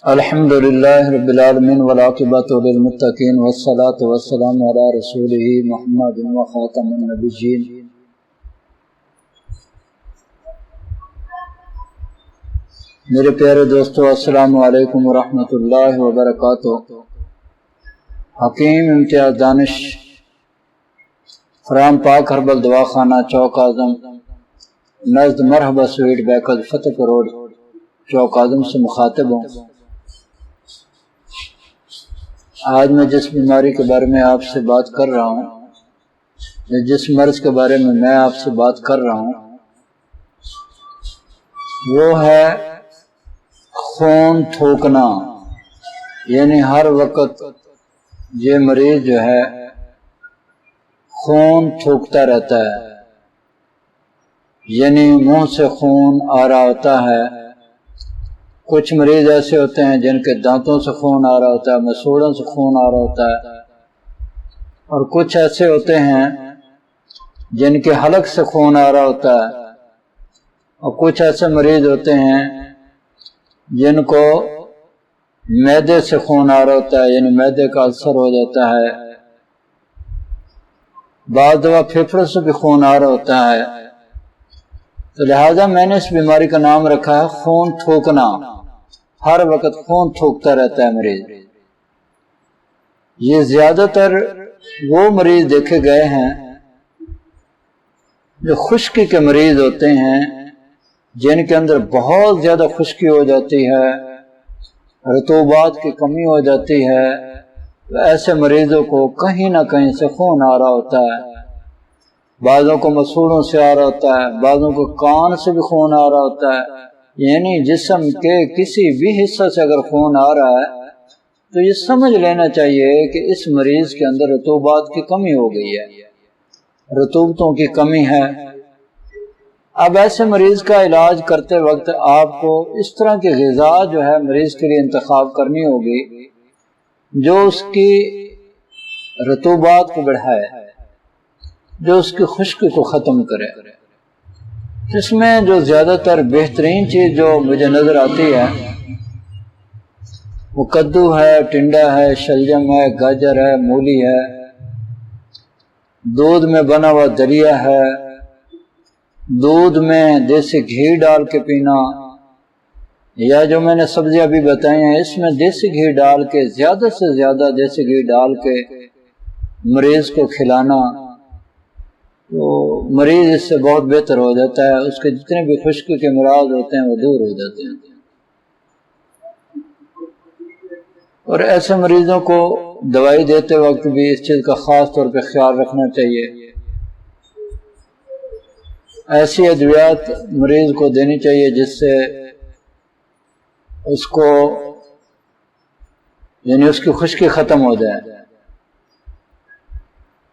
الحمدللہ رب العالمین والعاقبۃ للمتقین والصلاۃ والسلام علی رسولہ محمد وخاتم النبیین۔ میرے پیارے دوستو، السلام علیکم ورحمۃ اللہ وبرکاتہ۔ حکیم امتیاز دانش، فرام پاک ہربل دواخانہ، چوک اعظم، نزد مرحبا سویٹ بیکل فتح روڈ، چوک اعظم سے مخاطب ہوں۔ آج میں جس بیماری کے بارے میں آپ سے بات کر رہا ہوں، جس مرض کے بارے میں آپ سے بات کر رہا ہوں، وہ ہے خون تھوکنا۔ یعنی ہر وقت یہ مریض جو ہے خون تھوکتا رہتا ہے، یعنی منہ سے خون آ رہا ہوتا ہے۔ کچھ مریض ایسے ہوتے ہیں جن کے دانتوں سے خون آ رہا ہوتا ہے، مسوڑوں سے خون آ رہا ہوتا ہے، اور کچھ ایسے ہوتے ہیں جن کے حلق سے خون آ رہا ہوتا ہے، اور کچھ ایسے مریض ہوتے ہیں جن کو معدے سے خون آ رہا ہوتا ہے، یعنی معدے کا السر ہو جاتا ہے۔ بعض دفعہ پھیپھڑوں سے بھی خون آ رہا ہوتا ہے۔ تو لہذا میں نے اس بیماری کا نام رکھا ہے خون تھوکنا۔ ہر وقت خون تھوکتا رہتا ہے مریض۔ یہ زیادہ تر وہ مریض دیکھے گئے ہیں جو خشکی کے مریض ہوتے ہیں، جن کے اندر بہت زیادہ خشکی ہو جاتی ہے، رطوبات کی کمی ہو جاتی ہے۔ تو ایسے مریضوں کو کہیں نہ کہیں سے خون آ رہا ہوتا ہے۔ بعضوں کو مسوڑوں سے آ رہا ہوتا ہے، بعضوں کو کان سے بھی خون آ رہا ہوتا ہے۔ یعنی جسم کے کسی بھی حصہ سے اگر خون آ رہا ہے تو یہ سمجھ لینا چاہیے کہ اس مریض کے اندر رطوبات کی کمی ہو گئی ہے، رطوبتوں کی کمی ہے۔ اب ایسے مریض کا علاج کرتے وقت آپ کو اس طرح کی غذا جو ہے مریض کے لیے انتخاب کرنی ہوگی جو اس کی رطوبات کو بڑھائے، جو اس کی خشکی کو ختم کرے۔ اس میں جو زیادہ تر بہترین چیز جو مجھے نظر آتی ہے وہ کدو ہے، ٹنڈا ہے، شلجم ہے، گاجر ہے، مولی ہے، دودھ میں بنا ہوا دلیا ہے، دودھ میں دیسی گھی ڈال کے پینا، یا جو میں نے سبزیاں بھی بتائی ہیں اس میں دیسی گھی ڈال کے، زیادہ سے زیادہ دیسی گھی ڈال کے مریض کو کھلانا، تو مریض اس سے بہت بہتر ہو جاتا ہے۔ اس کے جتنے بھی خشکی کے امراض ہوتے ہیں وہ دور ہو جاتے ہیں۔ اور ایسے مریضوں کو دوائی دیتے وقت بھی اس چیز کا خاص طور پہ خیال رکھنا چاہیے۔ ایسی ادویات مریض کو دینی چاہیے جس سے اس کو یعنی اس کی خشکی ختم ہو جائے۔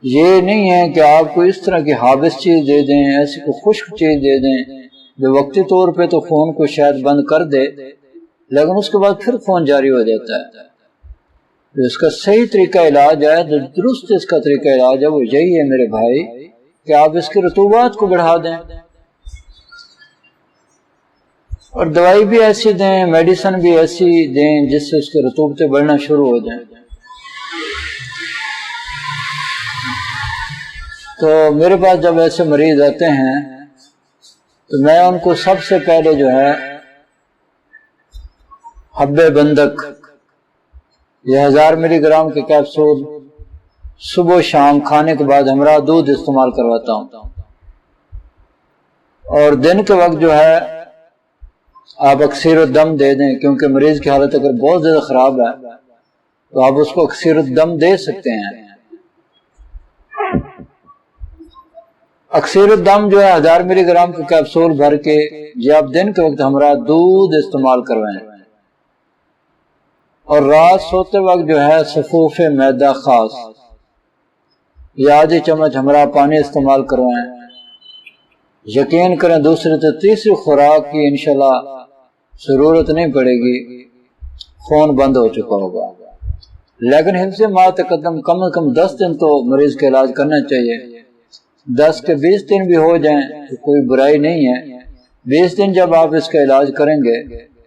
یہ نہیں ہے کہ آپ کو اس طرح کی حابس چیز دے دیں، ایسی کوئی خشک چیز دے دیں جو وقتی طور پہ تو خون کو شاید بند کر دے لیکن اس کے بعد پھر خون جاری ہو جاتا ہے۔ تو اس کا صحیح طریقہ علاج ہے، جو درست اس کا طریقہ علاج ہے وہ یہی ہے میرے بھائی کہ آپ اس کی رطوبات کو بڑھا دیں، اور دوائی بھی ایسی دیں، میڈیسن بھی ایسی دیں جس سے اس کی رطوبتیں بڑھنا شروع ہو جائیں۔ تو میرے پاس جب ایسے مریض آتے ہیں تو میں ان کو سب سے پہلے جو ہے حب بندق، یہ 1000 ملی گرام کے کیپسول صبح و شام کھانے کے بعد ہمراہ دودھ استعمال کرواتا ہوں۔ اور دن کے وقت جو ہے آپ اکسیر الدم دے دیں، کیونکہ مریض کی حالت اگر بہت زیادہ خراب ہے تو آپ اس کو اکسیر الدم دے سکتے ہیں۔ اکسیر الدم جو ہے 1000 ملی گرام کا کیپسول بھر کے یہ آپ دن کے وقت ہمراہ دودھ استعمال کروائیں، اور رات سوتے وقت جو ہے صفوف معدہ خاص یا آدھی چمچ ہمراہ پانی استعمال کروائیں۔ یقین کریں دوسری تو تیسری خوراک کی انشاءاللہ ضرورت نہیں پڑے گی، خون بند ہو چکا ہوگا۔ لیکن حفظ ما تقدم کم از کم 10 دن تو مریض کا علاج کرنا چاہیے۔ 10 کے 20 دن بھی ہو جائیں تو کوئی برائی نہیں ہے۔ 20 دن جب آپ اس کا علاج کریں گے